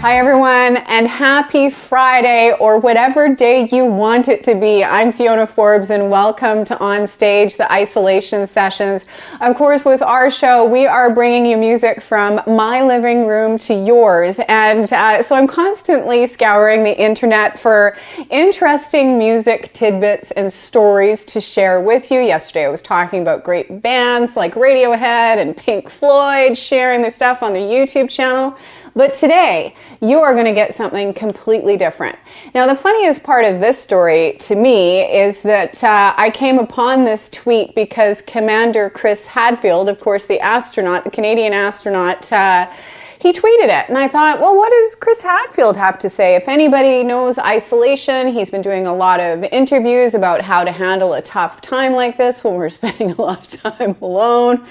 Hi everyone, and happy Friday, or whatever day you want it to be. I'm Fiona Forbes, and welcome to On Stage, the isolation sessions. Of course, with our show, we are bringing you music from my living room to yours, and so I'm constantly scouring the internet for interesting music tidbits and stories to share with you. Yesterday, I was talking about great bands like Radiohead and Pink Floyd sharing their stuff on their YouTube channel. But today, you are going to get something completely different. Now, the funniest part of this story to me is that I came upon this tweet because Commander Chris Hadfield, of course, the astronaut, the Canadian astronaut, he tweeted it. And I thought, well, what does Chris Hadfield have to say? If anybody knows isolation, he's been doing a lot of interviews about how to handle a tough time like this when we're spending a lot of time alone.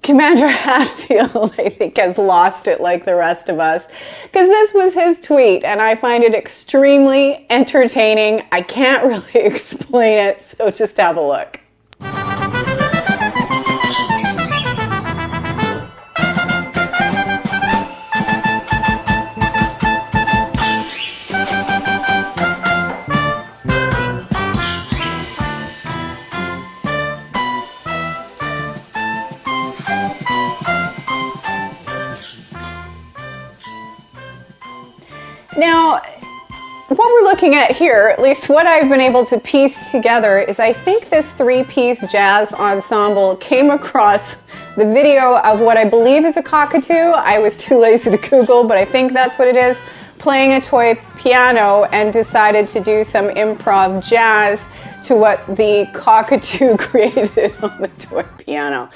Commander Hadfield, I think, has lost it like the rest of us, because this was his tweet, and I find it extremely entertaining. I can't really explain it, so just have a look. Now, what we're looking at here, at least what I've been able to piece together, is I think this three-piece jazz ensemble came across the video of what I believe is a cockatoo. I was too lazy to Google, but I think that's what it is, playing a toy piano, and decided to do some improv jazz to what the cockatoo created on the toy piano.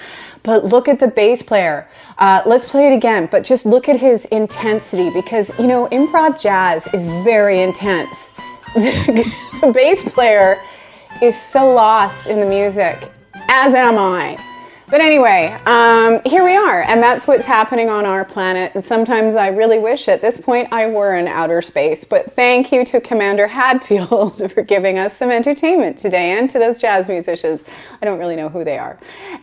But look at the bass player. Let's play it again, but just look at his intensity, because, you know, improv jazz is very intense. The bass player is so lost in the music, as am I. But anyway, here we are, and that's what's happening on our planet. And sometimes I really wish at this point I were in outer space. But thank you to Commander Hadfield for giving us some entertainment today, and to those jazz musicians. I don't really know who they are,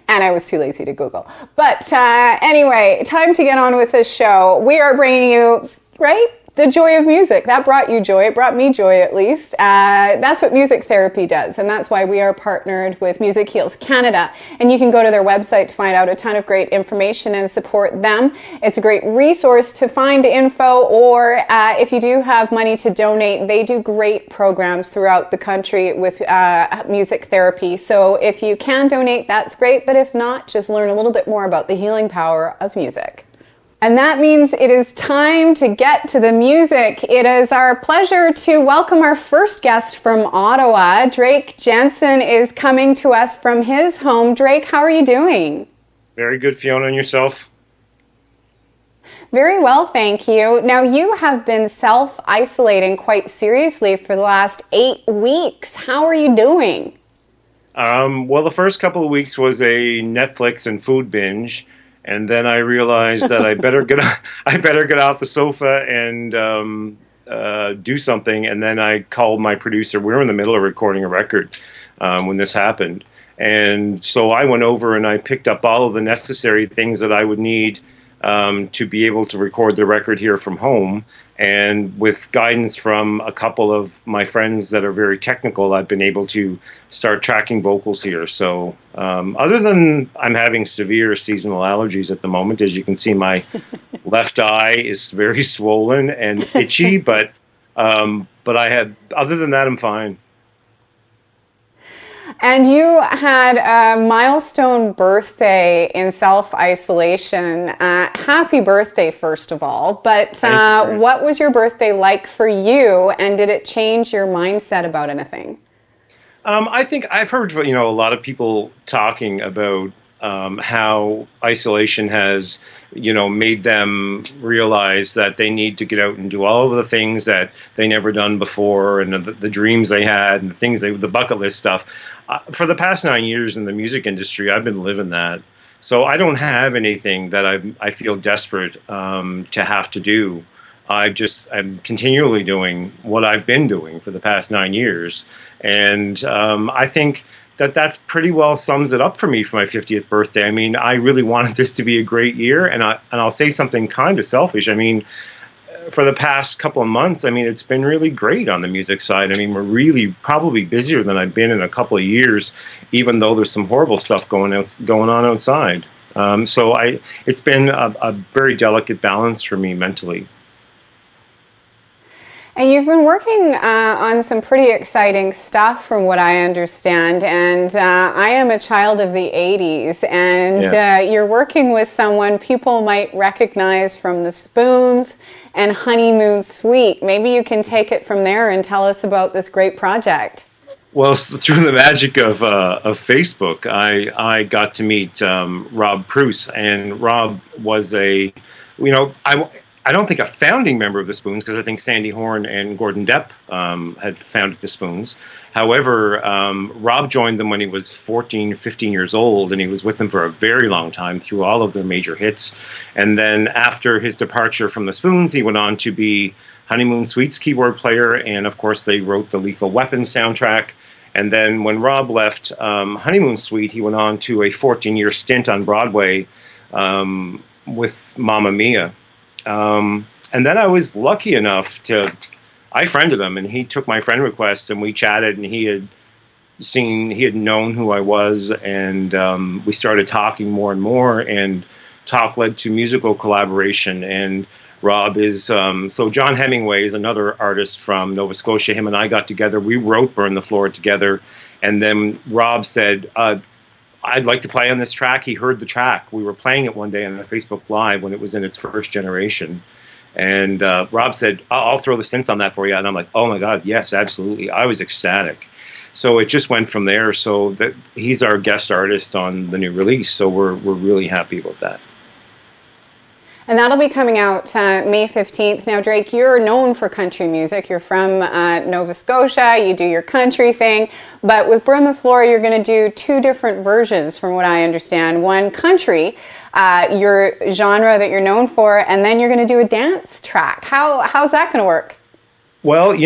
and I was too lazy to Google. But anyway, time to get on with this show. We are bringing you, right, the joy of music. That brought you joy. It brought me joy, at least. That's what music therapy does, and that's why we are partnered with Music Heals Canada. And you can go to their website to find out a ton of great information and support them. It's a great resource to find info, or if you do have money to donate, they do great programs throughout the country with music therapy. So if you can donate, that's great. But if not, just learn a little bit more about the healing power of music. And that means it is time to get to the music. It is our pleasure to welcome our first guest from Ottawa. Drake Jensen is coming to us from his home. Drake, how are you doing? Very good, Fiona, and yourself? Very well, thank you. Now, you have been self-isolating quite seriously for the last 8 weeks. How are you doing? Well, the first couple of weeks was a Netflix and food binge. And then I realized that I better get off the sofa and do something. And then I called my producer. We were in the middle of recording a record when this happened. And so I went over and I picked up all of the necessary things that I would need to be able to record the record here from home. And with guidance from a couple of my friends that are very technical, I've been able to start tracking vocals here. So other than I'm having severe seasonal allergies at the moment, as you can see, my left eye is very swollen and itchy, but other than that, I'm fine. And you had a milestone birthday in self-isolation. Happy birthday, first of all. But what was your birthday like for you, and did it change your mindset about anything? I think I've heard, a lot of people talking about how isolation has, made them realize that they need to get out and do all of the things that they never done before, and the dreams they had, and the bucket list stuff. For the past 9 years in the music industry, I've been living that. So I don't have anything that I feel desperate to have to do. I'm continually doing what I've been doing for the past 9 years. And I think that's pretty well sums it up for me for my 50th birthday. I mean, I really wanted this to be a great year, and I'll say something kind of selfish. I mean, for the past couple of months, I mean, it's been really great on the music side. I mean, we're really probably busier than I've been in a couple of years, even though there's some horrible stuff going on outside. It's been a very delicate balance for me mentally. And you've been working on some pretty exciting stuff from what I understand. And I am a child of the 80s. And you're working with someone people might recognize from the Spoons and Honeymoon Suite. Maybe you can take it from there and tell us about this great project. Well, through the magic of Facebook, I got to meet Rob Preuss. And Rob was I don't think a founding member of the Spoons, because I think Sandy Horn and Gordon Depp had founded the Spoons. However, Rob joined them when he was 14, 15 years old, and he was with them for a very long time through all of their major hits. And then after his departure from the Spoons, he went on to be Honeymoon Suite's keyboard player, and of course they wrote the Lethal Weapon soundtrack. And then when Rob left Honeymoon Suite, he went on to a 14-year stint on Broadway with Mamma Mia. And then I was lucky enough I friended him, and he took my friend request, and we chatted, and he had known who I was, and we started talking more and more, and talk led to musical collaboration. And Rob is, so John Hemingway is another artist from Nova Scotia. Him and I got together, we wrote Burn the Floor together, and then Rob said, I'd like to play on this track. He heard the track. We were playing it one day on a Facebook Live when it was in its first generation. And Rob said, I'll throw the synths on that for you. And I'm like, oh my God, yes, absolutely. I was ecstatic. So it just went from there. So he's our guest artist on the new release. So we're really happy about that. And that'll be coming out May 15th. Now, Drake, you're known for country music. You're from Nova Scotia. You do your country thing. But with Burn the Floor, you're going to do two different versions from what I understand. One, country, your genre that you're known for, and then you're going to do a dance track. How's that going to work? Well,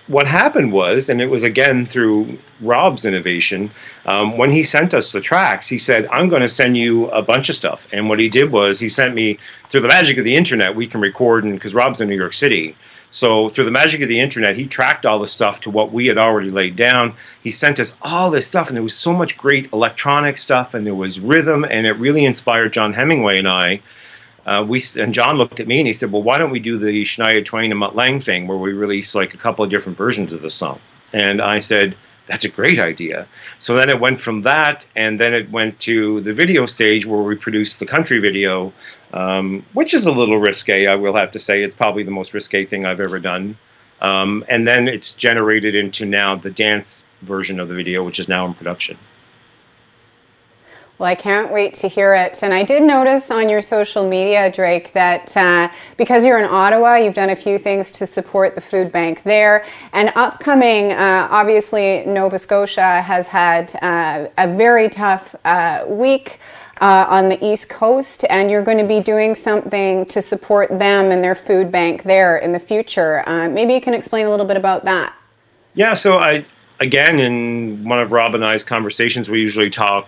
what happened was, and it was again through Rob's innovation, when he sent us the tracks, he said, I'm going to send you a bunch of stuff. And what he did was he sent me, through the magic of the internet, we can record, because Rob's in New York City. So through the magic of the internet, he tracked all the stuff to what we had already laid down. He sent us all this stuff, and there was so much great electronic stuff, and there was rhythm, and it really inspired John Hemingway and I. And John looked at me and he said, well, why don't we do the Shania Twain and Mutt Lange thing where we release like a couple of different versions of the song? And I said, that's a great idea. So then it went from that, and then it went to the video stage where we produced the country video, which is a little risque, I will have to say. It's probably the most risque thing I've ever done. And then it's generated into now the dance version of the video, which is now in production. Well, I can't wait to hear it. And I did notice on your social media, Drake, that because you're in Ottawa, you've done a few things to support the food bank there. And upcoming, obviously, Nova Scotia has had a very tough week on the East Coast, and you're going to be doing something to support them and their food bank there in the future. Maybe you can explain a little bit about that. Yeah, so again, in one of Rob and I's conversations, we usually talk.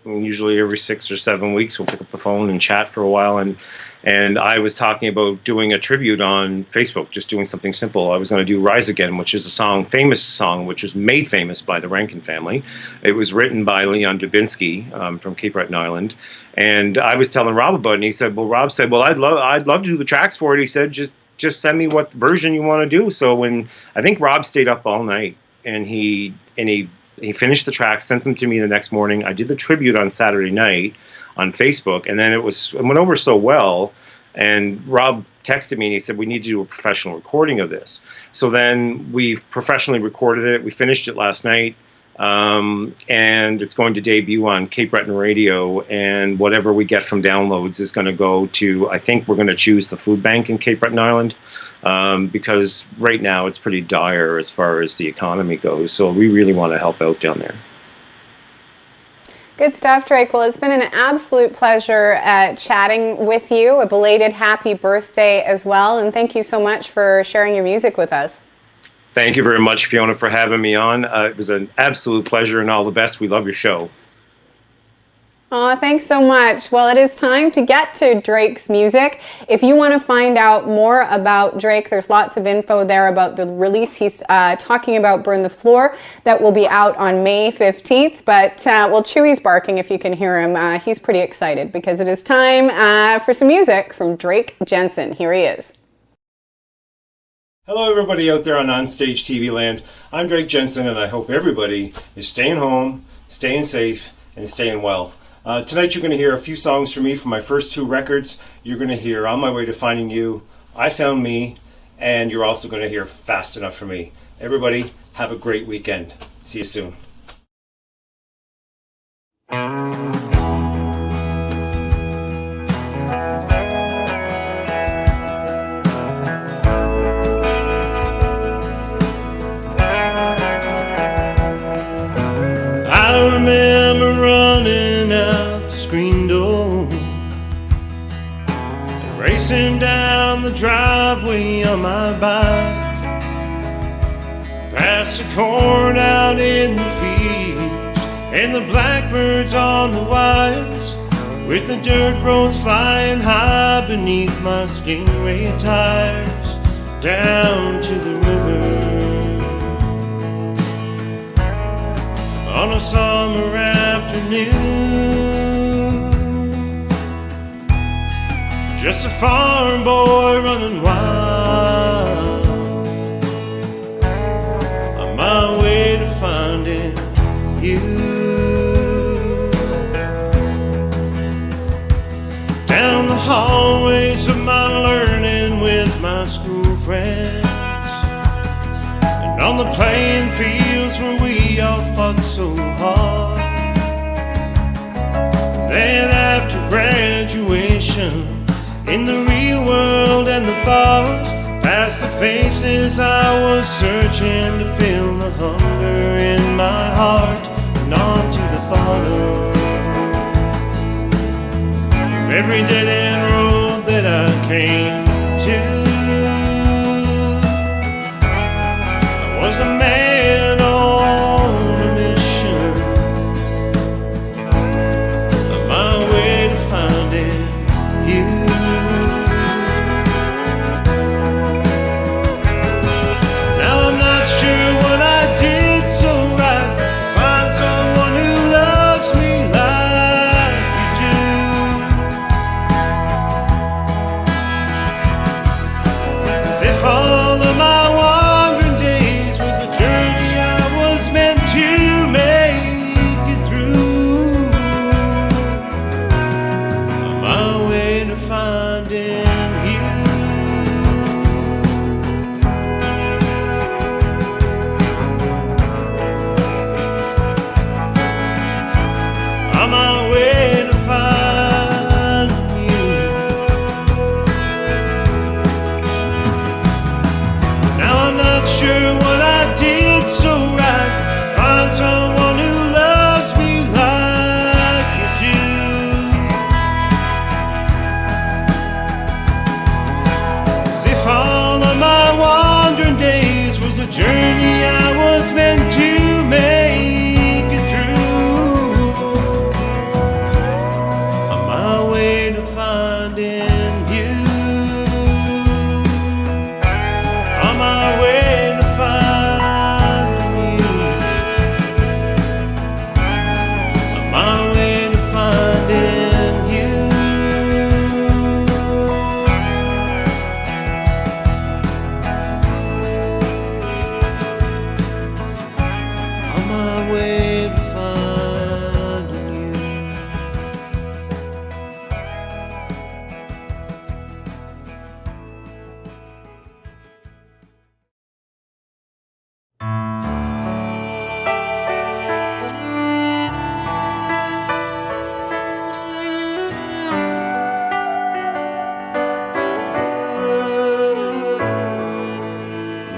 Usually every 6 or 7 weeks, we'll pick up the phone and chat for a while. And I was talking about doing a tribute on Facebook, just doing something simple. I was going to do Rise Again, which is a famous song, which was made famous by the Rankin family. It was written by Leon Dubinsky from Cape Breton Island. And I was telling Rob about it, and he said, Rob said, I'd love to do the tracks for it. He said, just send me what version you want to do. So I think Rob stayed up all night, and he finished the track, sent them to me the next morning. I did the tribute on Saturday night on Facebook, and then it went over so well. And Rob texted me and he said, we need to do a professional recording of this. So then we professionally recorded it. We finished it last night, and it's going to debut on Cape Breton Radio. And whatever we get from downloads is going to go to, I think we're going to choose the food bank in Cape Breton Island. Because right now it's pretty dire as far as the economy goes. So we really want to help out down there. Good stuff, Drake. Well, it's been an absolute pleasure chatting with you. A belated happy birthday as well. And thank you so much for sharing your music with us. Thank you very much, Fiona, for having me on. It was an absolute pleasure, and all the best. We love your show. Aw, thanks so much. Well, it is time to get to Drake's music. If you want to find out more about Drake, there's lots of info there about the release he's talking about, Burn the Floor, that will be out on May 15th. But, well, Chewy's barking if you can hear him. He's pretty excited because it is time for some music from Drake Jensen. Here he is. Hello everybody out there on OnStage TV land. I'm Drake Jensen and I hope everybody is staying home, staying safe, and staying well. Tonight you're going to hear a few songs from me from my first two records. You're going to hear On My Way to Finding You, I Found Me, and you're also going to hear Fast Enough for Me. Everybody, have a great weekend. See you soon. I remember running out the screen door and racing down the driveway on my bike, past the corn out in the fields and the blackbirds on the wires, with the dirt roads flying high beneath my Stingray tires, down to the river. On a summer afternoon, just a farm boy running wild, on my way to finding you. Down the hallways of my learning with my school friends, and on the playing fields where we all fought so hard. Then after graduation, in the real world and the bars, past the faces I was searching to fill the hunger in my heart, and on to the bottom of every dead-end road that I came to. I was a man on a mission, on my way to finding you. Now I'm not sure what I did so right, find someone who loves me like you do. As if all of my wandering days was a journey I was meant to make it through, on my way to finding you. On my way to finding you. Now I'm not sure what I did so right, find someone who loves me like you do. As if all of my wandering days was a journey I was meant to make it through, on my way to finding you. On my way to finding you. On my way to finding you. On my way to finding you.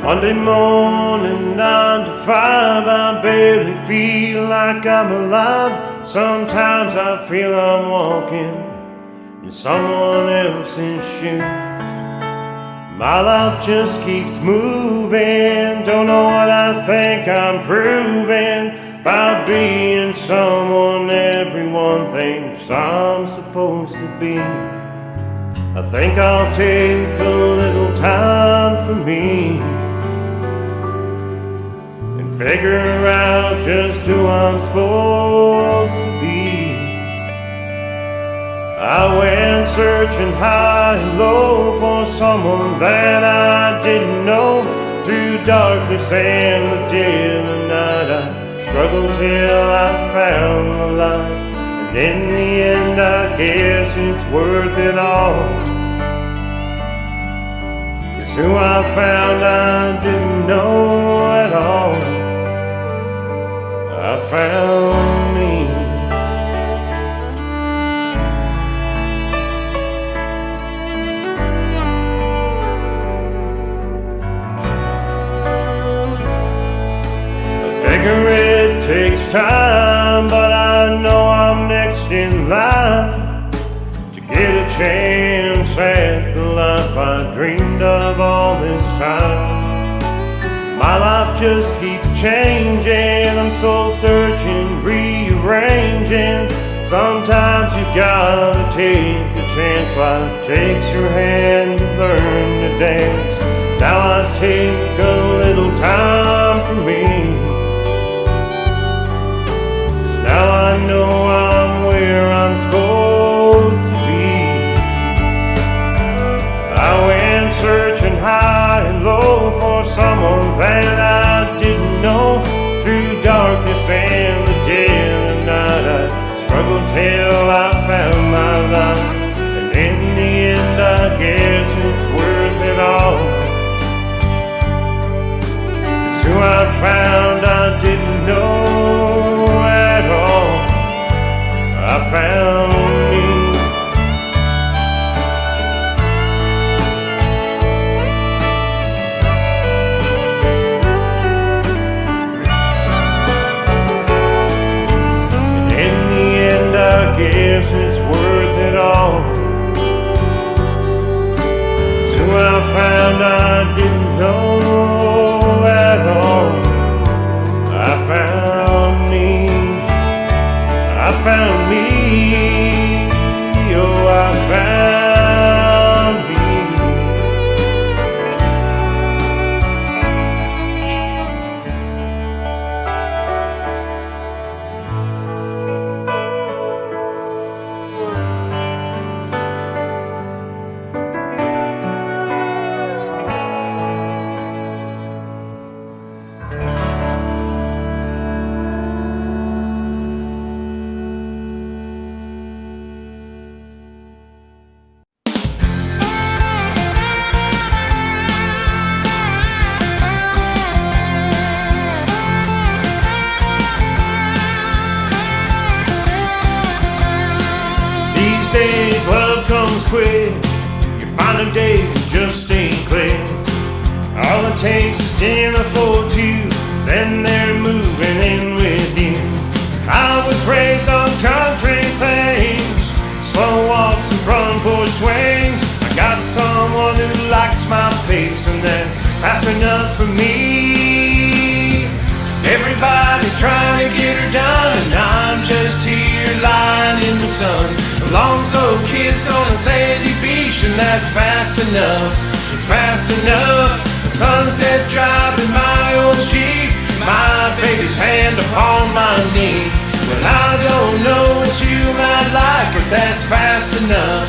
Monday morning, 9 to 5, I barely feel like I'm alive. Sometimes I feel I'm walking in someone else's shoes. My life just keeps moving, don't know what I think I'm proving by being someone everyone thinks place I'm supposed to be. I think I'll take a little time for me and figure out just who I'm supposed to be. I went searching high and low for someone that I didn't know. Through darkness and the dead of night, I struggled till I found the light. And in the end, I guess it's worth it all. 'Cause who I found I didn't know at all. I found me. It takes time, but I know I'm next in line to get a chance at the life I dreamed of all this time. My life just keeps changing, I'm soul searching, rearranging. Sometimes you gotta take a chance, life takes your hand to learn to dance. Now I take a little time for me. Now I know I'm where I'm supposed to be. I went searching high and low for someone that I didn't know. Through darkness and the dead of night, I struggled till I found my life. And in the end, I guess it's worth it all. 'Cause who I found I didn't know at all. I found me. And in the end, I guess it's worth it all. 'Cause who I found I didn't know at all. I found me. I found me, oh, I found me. Days love comes quick. You find a day that just ain't click. All it takes is dinner for two, then they're moving in with you. I was raised on country things, slow walks and front porch swings. I got someone who likes my face, and that's fast enough for me. Everybody's trying to get her done, and I'm just here lying in the sun. A long slow kiss on a sandy beach, and that's fast enough. It's fast enough. Sunset driving my old Jeep, my baby's hand upon my knee. Well, I don't know what you might like, but that's fast enough.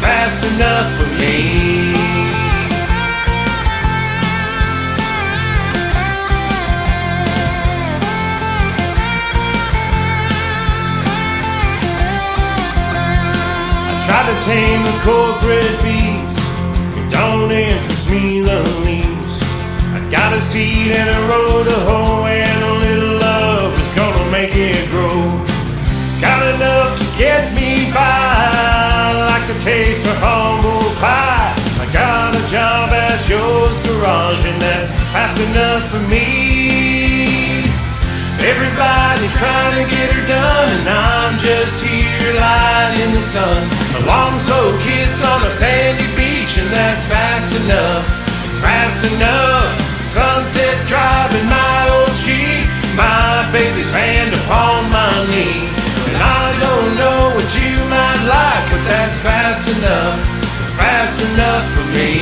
Fast enough for me. Try to tame the corporate beast, it don't interest me the least. I got a seed and a row to hoe, and a little love is gonna make it grow. Got enough to get me by, like the taste of humble pie. I got a job at yours garage, and that's fast enough for me. Everybody's trying to get her done, and I'm just here lying in the sun. A long slow kiss on a sandy beach, and that's fast enough. Fast enough. Sunset driving my old Jeep, my baby's hand upon my knee. And I don't know what you fast enough for me.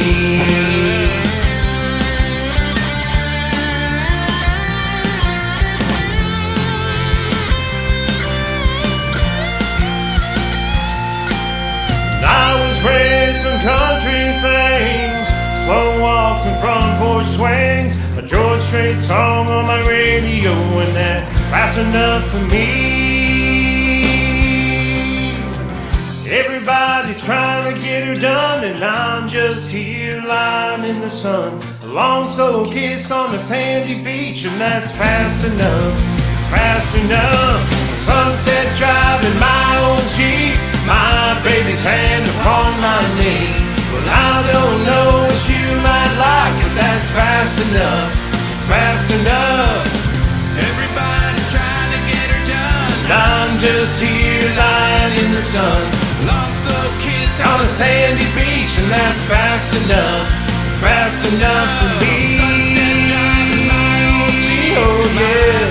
I was raised on country things, slow walks and front porch swings, a George Strait song on my radio, and that fast enough for me. Everybody's trying to get her done, and I'm just here lying in the sun. A long slow kiss on the sandy beach, and that's fast enough, fast enough. Sunset drive in my old Jeep, my baby's hand upon my knee. Well, I don't know what you might like, but that's fast enough, fast enough. Everybody's trying to get her done, and I'm just here lying in the sun. Long slow kiss on a sandy beach, and that's fast enough for me. Oh yeah,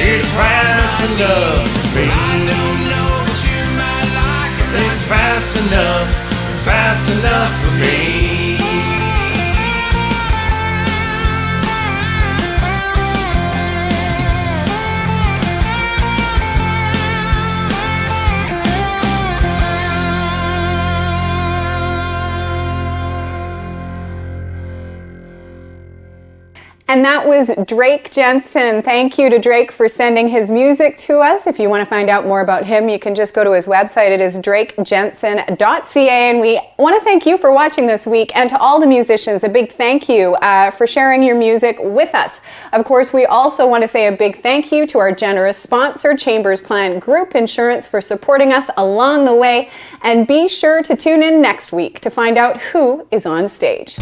it's fast enough for me. I don't know what you might like, but it's fast enough for me. And that was Drake Jensen. Thank you to Drake for sending his music to us. If you want to find out more about him, you can just go to his website. It is drakejensen.ca. And we want to thank you for watching this week. And to all the musicians, a big thank you for sharing your music with us. Of course, we also want to say a big thank you to our generous sponsor, Chambers Plan Group Insurance, for supporting us along the way. And be sure to tune in next week to find out who is on stage.